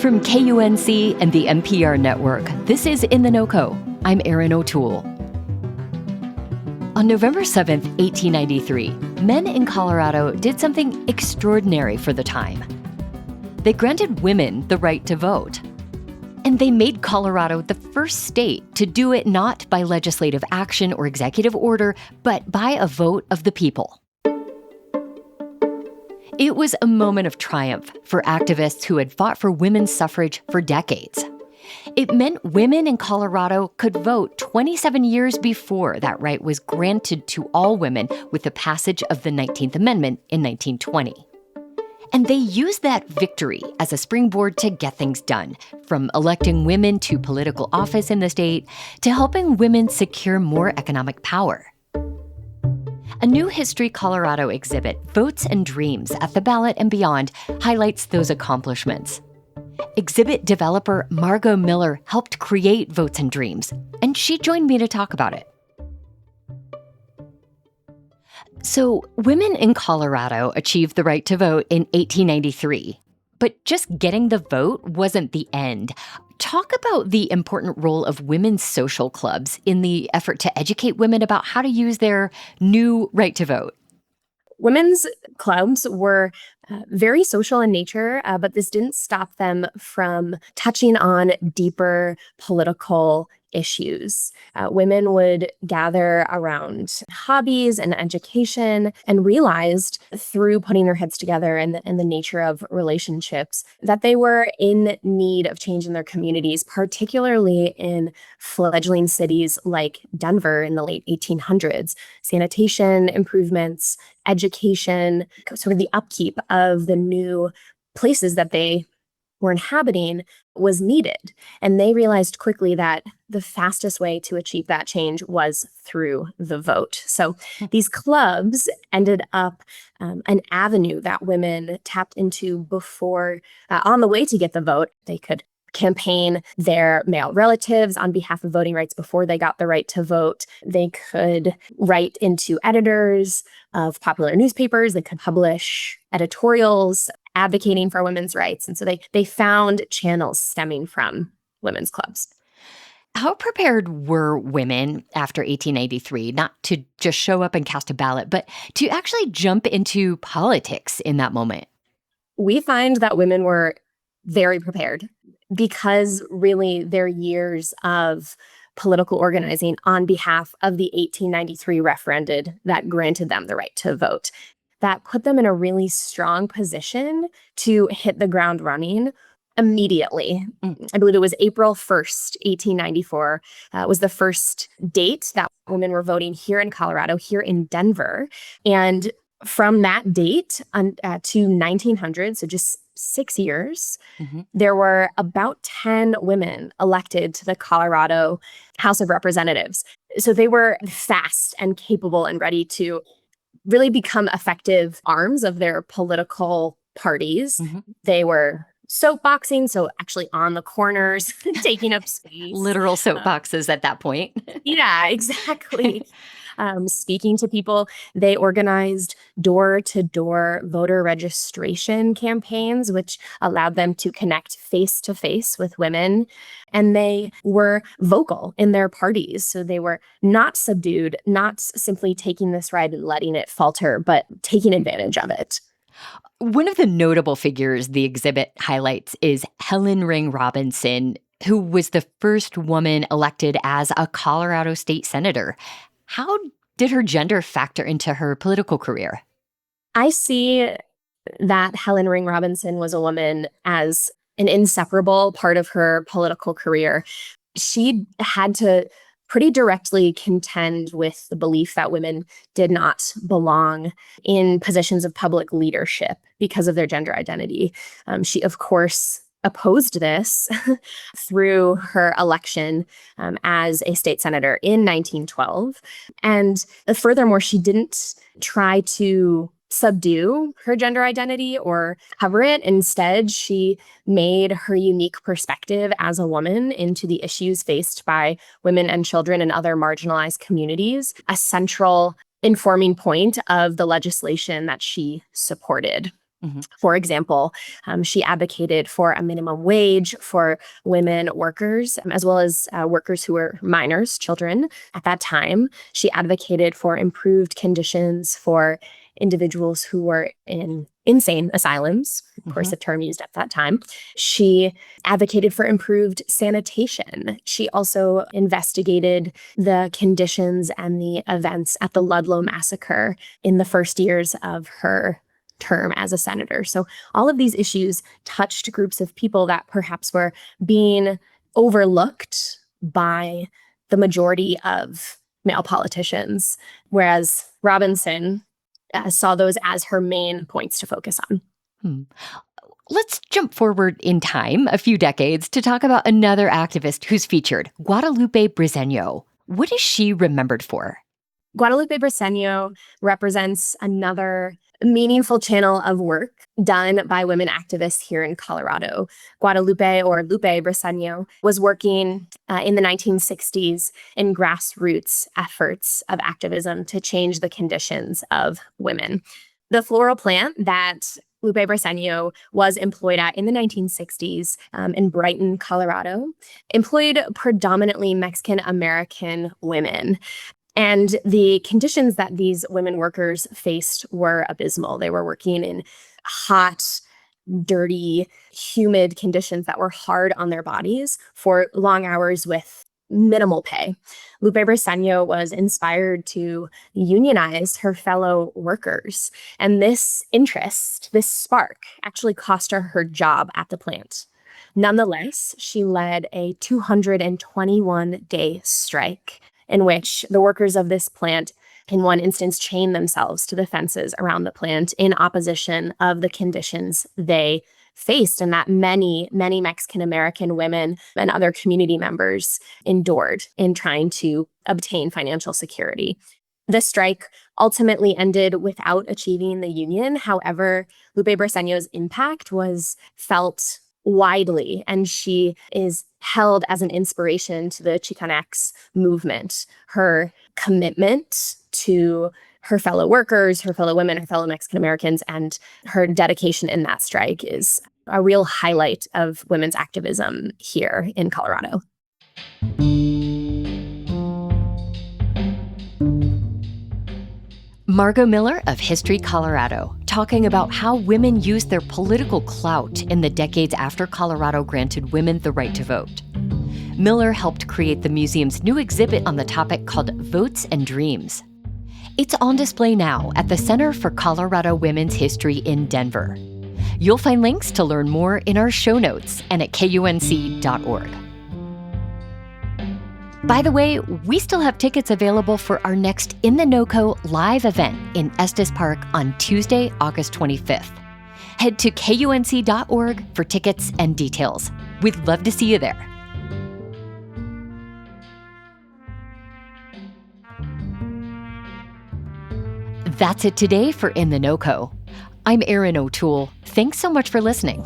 From KUNC and the NPR network, this is In The NoCo. I'm Erin O'Toole. On November 7th, 1893, men in Colorado did something extraordinary for the time. They granted women the right to vote. And they made Colorado the first state to do it not by legislative action or executive order, but by a vote of the people. It was a moment of triumph for activists who had fought for women's suffrage for decades. It meant women in Colorado could vote 27 years before that right was granted to all women with the passage of the 19th Amendment in 1920. And they used that victory as a springboard to get things done, from electing women to political office in the state to helping women secure more economic power. A new History Colorado exhibit, Votes and Dreams at the Ballot and Beyond, highlights those accomplishments. Exhibit developer Margaux Miller helped create Votes and Dreams, and she joined me to talk about it. So, women in Colorado achieved the right to vote in 1893. But just getting the vote wasn't the end. Talk about the important role of women's social clubs in the effort to educate women about how to use their new right to vote. Women's clubs were very social in nature, but this didn't stop them from touching on deeper political issues. Women would gather around hobbies and education and realized through putting their heads together and the nature of relationships that they were in need of change in their communities, particularly in fledgling cities like Denver in the late 1800s. Sanitation improvements, education, sort of the upkeep of the new places that they were inhabiting was needed. And they realized quickly that the fastest way to achieve that change was through the vote. So these clubs ended up an avenue that women tapped into before, on the way to get the vote. They could campaign their male relatives on behalf of voting rights before they got the right to vote. They could write into editors of popular newspapers. They could publish editorials advocating for women's rights. And so they found channels stemming from women's clubs. How prepared were women after 1893, not to just show up and cast a ballot, but to actually jump into politics in that moment? We find that women were very prepared because really their years of political organizing on behalf of the 1893 referendum that granted them the right to vote, that put them in a really strong position to hit the ground running immediately. I believe it was April 1st, 1894, was the first date that women were voting here in Colorado, here in Denver. And from that date to 1900, so just 6 years, there were about 10 women elected to the Colorado House of Representatives. So they were fast and capable and ready to really become effective arms of their political parties. They were soapboxing, so actually on the corners, taking up space. Literal soapboxes at that point. Yeah, exactly. Speaking to people, they organized door-to-door voter registration campaigns, which allowed them to connect face-to-face with women. And they were vocal in their parties. So they were not subdued, not simply taking this ride and letting it falter, but taking advantage of it. One of the notable figures the exhibit highlights is Helen Ring Robinson, who was the first woman elected as a Colorado state senator. How did her gender factor into her political career? I see that Helen Ring Robinson was a woman as an inseparable part of her political career. She had to pretty directly contend with the belief that women did not belong in positions of public leadership because of their gender identity. She, of course, opposed this through her election as a state senator in 1912. And furthermore, she didn't try to subdue her gender identity or cover it. Instead, she made her unique perspective as a woman into the issues faced by women and children in other marginalized communities a central informing point of the legislation that she supported. For example, she advocated for a minimum wage for women workers, as well as workers who were minors, children at that time. She advocated for improved conditions for individuals who were in insane asylums, of course, a term used at that time. She advocated for improved sanitation. She also investigated the conditions and the events at the Ludlow massacre in the first years of her term as a senator. So all of these issues touched groups of people that perhaps were being overlooked by the majority of male politicians, whereas Robinson saw those as her main points to focus on. Let's jump forward in time a few decades to talk about another activist who's featured, Guadalupe Briceño. What is she remembered for? Guadalupe Briceño represents another meaningful channel of work done by women activists here in Colorado. Guadalupe, or Lupe Briceño, was working in the 1960s in grassroots efforts of activism to change the conditions of women. The floral plant that Lupe Briceño was employed at in the 1960s in Brighton, Colorado, employed predominantly Mexican-American women. And the conditions that these women workers faced were abysmal. They were working in hot, dirty, humid conditions that were hard on their bodies for long hours with minimal pay. Lupe Briceño was inspired to unionize her fellow workers. And this interest, this spark, actually cost her her job at the plant. Nonetheless, she led a 221-day strike in which the workers of this plant, in one instance, chained themselves to the fences around the plant in opposition of the conditions they faced and that many, many Mexican-American women and other community members endured in trying to obtain financial security. The strike ultimately ended without achieving the union. However, Lupe Briceño's impact was felt widely, and she is held as an inspiration to the Chicanx movement. Her commitment to her fellow workers, her fellow women, her fellow Mexican Americans, and her dedication in that strike is a real highlight of women's activism here in Colorado. Margaux Miller of History Colorado, talking about how women used their political clout in the decades after Colorado granted women the right to vote. Miller helped create the museum's new exhibit on the topic called Votes and Dreams. It's on display now at the Center for Colorado Women's History in Denver. You'll find links to learn more in our show notes and at KUNC.org. By the way, we still have tickets available for our next In The NoCo live event in Estes Park on Tuesday, August 25th. Head to KUNC.org for tickets and details. We'd love to see you there. That's it today for In The NoCo. I'm Erin O'Toole. Thanks so much for listening.